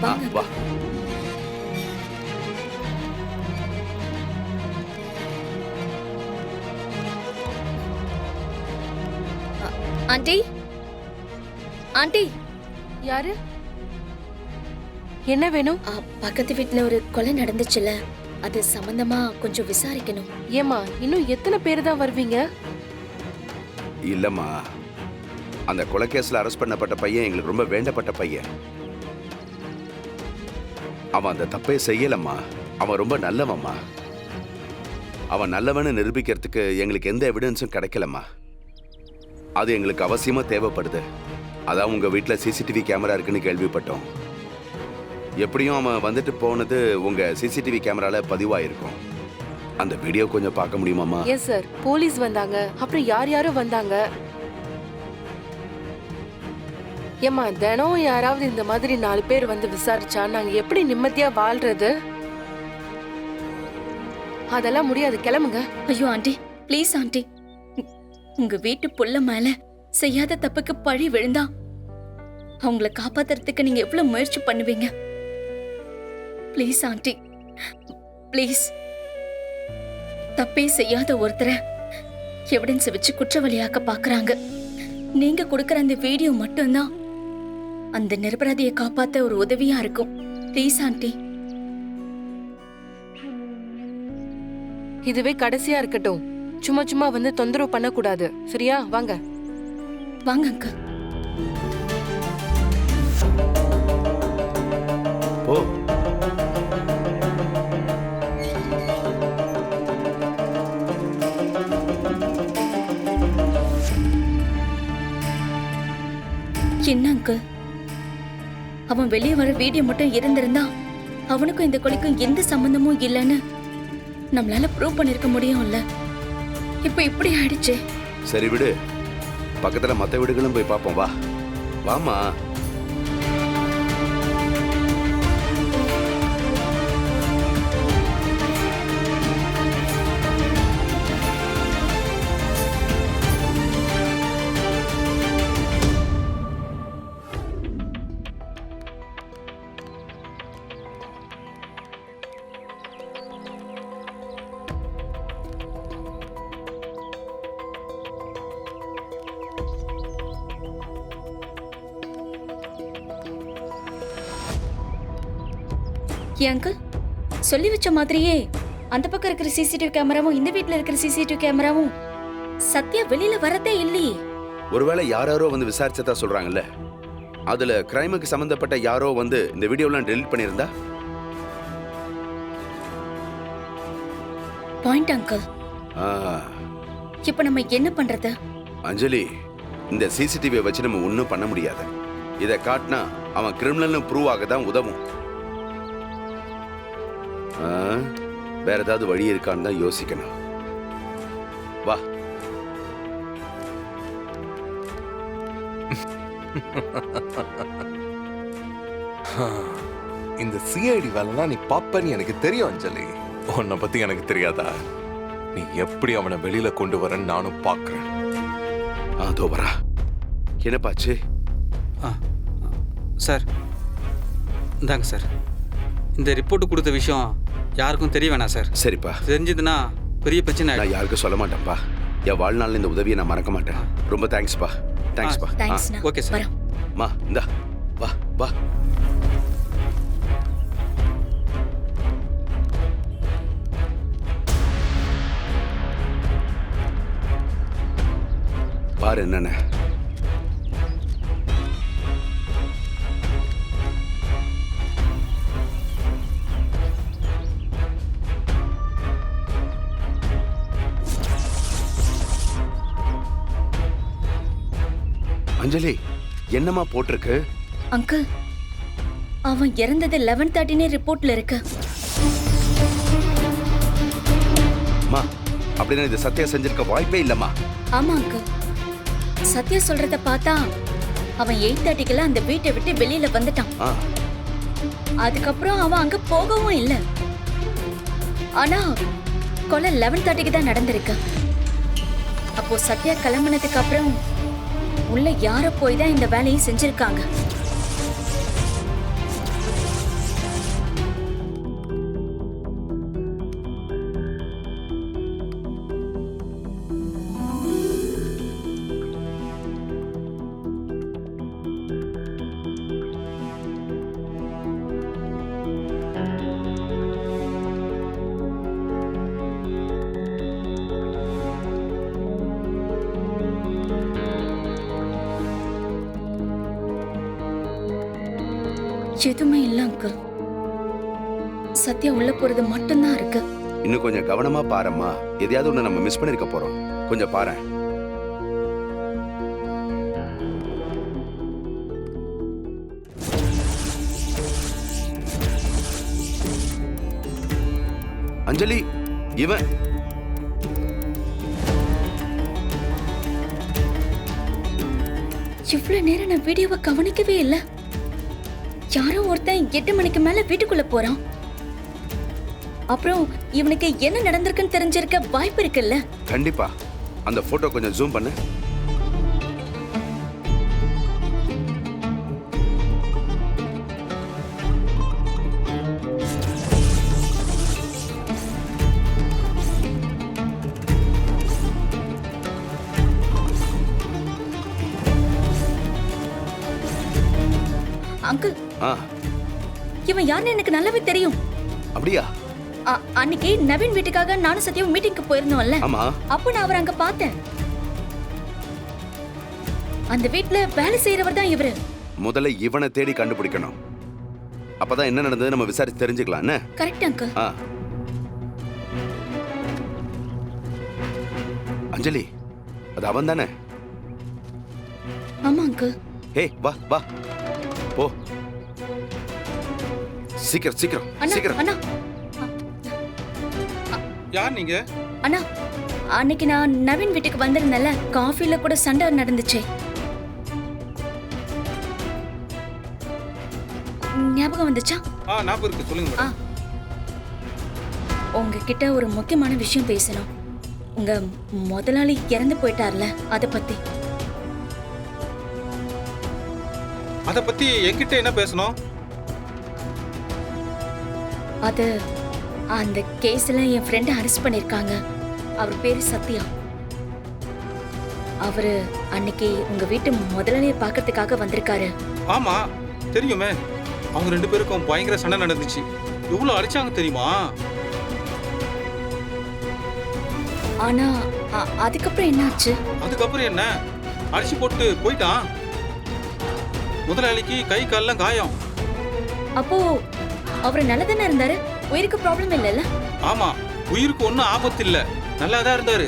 வாங்க. வா. Aunty, aunty. யாரு? என்ன வேணும்? பக்கத்து வீட்டுல ஒரு கொலை நடந்துச்சுல, அது சம்பந்தமா கொஞ்சம் விசாரிக்கணும். ஏமா, இன்னும் எத்தனை பேர் தான் வருவீங்க? இல்லம்மா, அந்த கொலை கேஸ்ல அரெஸ்ட் பண்ணப்பட்ட பையன் எங்களுக்கு ரொம்ப வேண்டப்பட்ட பையன். அவன் அந்த தப்பே செய்யலம்மா. அவன் ரொம்ப நல்லவம்மா. அவன் நல்லவன்னு நிரூபிக்கிறதுக்கு எங்களுக்கு எந்த எவிடன்ஸும் கிடைக்கலம்மா. அது எங்களுக்கு அவசியமா தேவைப்படுது. அதான் உங்க வீட்டுல சிசிடிவி கேமரா இருக்குன்னு கேள்விப்பட்டோம். எப்படியும் அவன் வந்துட்டு போனது உங்க சிசிடிவி கேமரால பதிவாயிருக்கும். அந்த வீடியோ கொஞ்சம் பார்க்க முடியுமாமா? எஸ் சார், போலீஸ் வந்தாங்க, அப்புறம் யார் யாரும் வந்தாங்க. ஏமா, தினம் யாராவது இந்த மாதிரி 4 பேர் வந்து விசாரிச்சா நாங்க எப்படி நிம்மதியா வாழ்றது? அதெல்லாம் முடியாது, கிளம்புங்க. ஐயோ ஆண்டி, ப்ளீஸ் ஆண்டி. உங்க வீட்டு புள்ள மேல செய்யாத தப்புக்கு பழி விழுந்தா அவங்கள காப்பாத்துறதுக்கு நீங்க எவ்வளவு முயற்சி பண்ணுவீங்க? Please aunty, please. தப்பே செய்யாத ஒருத்தரை எவிடன்ஸ் வச்சு குற்றவாளியாக்க பாக்குறாங்க. நீங்க கொடுக்கற அந்த வீடியோ மட்டும்தான் அந்த நிரபராதியை காப்பாத்த ஒரு உதவியா இருக்கும். Please aunty. இதுவே கடைசியா இருக்கட்டும். சும்மா சும்மா வந்து தொந்தரவு பண்ண கூடாது, சரியா? வாங்க வாங்க அங்கிள். ஓ, என்ன அங்கிள், அவன் வெளியே வர வீடியோ மட்டும் இருந்திருந்தா அவனுக்கும் இந்த கொலைக்கும் எந்த சம்பந்தமும் இல்லைன்னு நம்மளால ப்ரூவ் பண்ணிருக்க முடியும்ல. இப்ப இப்படி ஆயிடுச்சு. சரி விடு. பக்கத்துல மத்த வீடுகளும் போய் பார்ப்போம். வா வாமா. ஏன் அங்கிள், சொல்லி வச்ச மாதிரியே அந்த பக்கம் இருக்கிற சிசிடிவி கேமராவும் இந்த வீட்ல இருக்கிற சிசிடிவி கேமராவும் சத்யா வெளியில வரதே இல்லையே. ஒருவேளை யாரோ வந்து விசாரிச்சதா சொல்றாங்கல்ல, அதுல கிரைமுக்கு சம்பந்தப்பட்ட யாரோ வந்து இந்த வீடியோலாம் டெலீட் பண்ணியிருந்தா? Point uncle. இப்ப நம்ம என்ன பண்றது? அஞ்சலி, இந்த சிசிடிவியை வச்சு நம்ம ஒன்றும் பண்ண முடியாது. இதை காட்டினா அவன் கிரிமினல்னு ப்ரூவ் ஆக தான் உதவும். வேற ஏதாவது வழி இருக்கான்னு தான் யோசிக்கணும். வா. இந்த சிஐடி வேலைலாம் நீ பாப்பன்னு எனக்கு தெரியும் அஞ்சலி. உன்னை பத்தி எனக்கு தெரியாதா? நீ எப்படி அவனை வெளியில கொண்டு வரன்னு நானும் பாக்குறேன். தோபரா, என்னப்பாச்சு? சார், இந்தாங்க சார். இந்த ரிப்போர்ட் கொடுத்த விஷயம் யாருக்கும் தெரிய வேணாம் சார். சரிப்பா. தெரிஞ்சதுன்னா பெரிய பிரச்சனை. நான் யாருக்கும் சொல்ல மாட்டேன்ப்பா. என் வாழ்நாள் இந்த உதவியை நான் மறக்க மாட்டேன். ரொம்ப தேங்க்ஸ்ப்பா. தேங்க்ஸ்ப்பா. தேங்க்ஸ்ண்ணா. Okay sir. மா, இந்தா வா வா. பாரு என்னன்னு. அஞ்சலி, என்னமா போட்டிருக்கு? அங்கிள், அவன் இறந்தது 11:30 ரிப்போர்ட்ல இருக்கு. மா, அப்படின்னா இது சத்யா செஞ்சிருக்க வாய்ப்பே இல்லம்மா. ஆமா அங்கிள், சத்யா சொல்றத பார்த்தா அவன் 8:30க்குலாம் அந்த வீட்டை விட்டு வெளியில வந்துட்டான். அதுக்கப்புறம் அவன் அங்க போகவும் இல்ல. ஆனா கொலை 11:30க்கு தான் நடந்திருக்கு. அப்போ சத்யா கிளம்பினதுக்கு அப்புறம் உள்ள யார போய் தான் இந்த வேலையை செஞ்சிருக்காங்க. எதுவுமே இல்ல அங்கிள். சத்யா உள்ள போறது மட்டும்தான் இருக்கு. இன்னும் கொஞ்சம் கவனமா பாரம்மா. எதையாவது ஒண்ணு நம்ம மிஸ் பண்ணிருக்க போறோம். கொஞ்சம் பாரேன். அஞ்சலி, இவன் இவ்வளவு நேரம் நான் வீடியோவை கவனிக்கவே இல்ல. யாரோ ஒருத்தன் 8 மணிக்கு மேல வீட்டுக்குள்ள போறான். அப்புறம் இவனுக்கு என்ன நடந்திருக்குன்னு தெரிஞ்சிருக்க வாய்ப்பு இருக்குல்ல? கண்டிப்பா. அந்த போட்டோ கொஞ்சம் ஜூம் பண்ணு. அங்கிள், ஆ, இவன் யாருன்னு எனக்கு நல்லாவே தெரியும். அப்படியா? அன்னைக்கு நவீன் வீட்டுக்காக நானும் சத்யாவும் மீட்டிங்க்கு போயிருந்தோம்ல, ஆமா. அப்போ நான் அவரை அங்க பார்த்தேன். அந்த வீட்ல வேலை செய்யறவர் தான் இவரு. முதல்ல இவனை தேடி கண்டுபிடிக்கணும். அப்பதான் என்ன நடந்தது நம்ம விசாரிச்சு தெரிஞ்சுக்கலாம். என்ன? Correct uncle. ஆ. அஞ்சலி, அது அவன் தானே? ஆமா அங்கிள். ஏய், வா வா, போ சீக்கிரம் சீக்கிரம் அண்ணா சீக்கிரம். அண்ணா யார் நீங்க? அண்ணா, அன்னைக்கு நான் நவீன் வீட்டுக்கு வந்திருந்தேன்ல, காஃபில கூட சண்டை நடந்துச்சே, ஞாபகம் வந்துச்சா? ஞாபகம் இருக்கு, சொல்லுங்க ஆ. மேடம். உங்ககிட்ட ஒரு முக்கியமான விஷயம் பேசணும். உங்க முதலாளி இறந்து போயிட்டார்ல, அத பத்தி. அத பத்தி என்கிட்ட என்ன பேசணும்? அது அந்த கேஸ்ல என் ஃப்ரெண்டை அரெஸ்ட் பண்ணிருக்காங்க. அவர் பேரு சத்யா. அவரு அன்னைக்கு உங்க வீட்டு முதலாளியை பார்க்கறதுக்காக வந்திருக்காரு. ஆமா, தெரியுமே. அவங்க 2 பேருக்கும் பயங்கர சண்டை நடந்துச்சு. எவ்வளவு அடிச்சாங்க தெரியுமா? ஆனா அதுக்கப்புறம் என்னாச்சு? அதுக்கப்புறம் என்ன, அடிச்சு போட்டு போயிட்டான். முதலாளிக்கு கை கால்லாம் காயம். அப்போ அவரு நல்லதானே இருந்தாரு? உயிருக்கு ப்ராப்ளம் இல்லைல்ல? ஆமா, உயிருக்கு ஒன்றும் ஆபத்து இல்ல, நல்லா தான் இருந்தாரு.